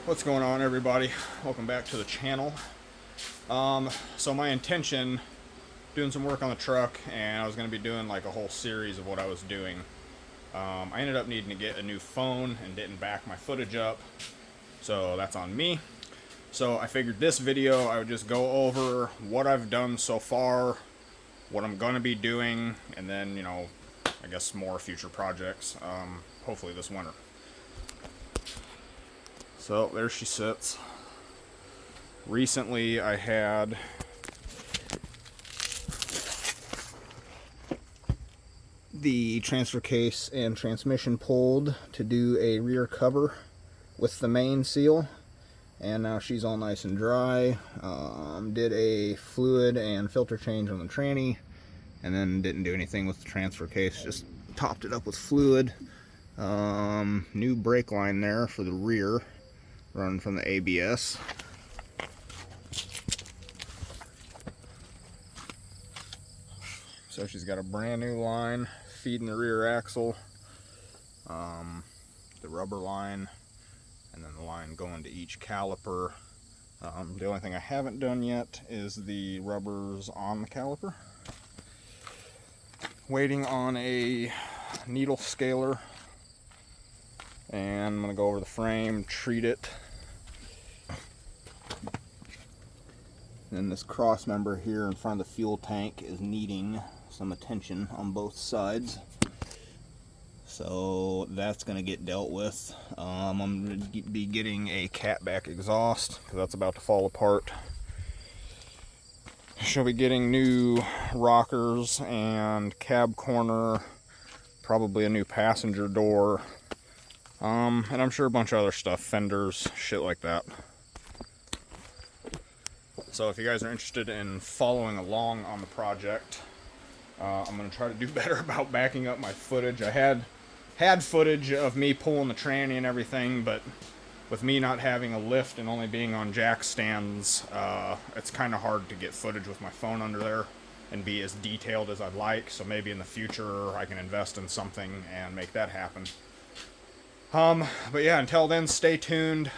What's going on, everybody? Welcome back to the channel. So my intention, doing some work on the truck, and I was going to be doing like a whole series of what I was doing. I ended up needing to get a new phone and didn't back my footage up, so that's on me. So I figured this video I would just go over what I've done so far, what I'm going to be doing, and then, you know, I guess more future projects, hopefully this winter. So there she sits. Recently I had the transfer case and transmission pulled to do a rear cover with the main seal, and now she's all nice and dry. Did a fluid and filter change on the tranny, and then didn't do anything with the transfer case, just topped it up with fluid. New brake line there for the rear, running from the ABS. So she's got a brand new line feeding the rear axle, the rubber line, and then the line going to each caliper. The only thing I haven't done yet is the rubbers on the caliper. Waiting on a needle scaler, and I'm going to go over the frame, treat it. And then this cross member here in front of the fuel tank is needing some attention on both sides. So that's going to get dealt with. I'm going to be getting a catback exhaust because that's about to fall apart. She'll be getting new rockers and cab corner, probably a new passenger door, and I'm sure a bunch of other stuff, fenders, shit like that. So if you guys are interested in following along on the project, I'm going to try to do better about backing up my footage. I had footage of me pulling the tranny and everything, but with me not having a lift and only being on jack stands, it's kind of hard to get footage with my phone under there and be as detailed as I'd like. So maybe in the future I can invest in something and make that happen. But yeah, until then, stay tuned.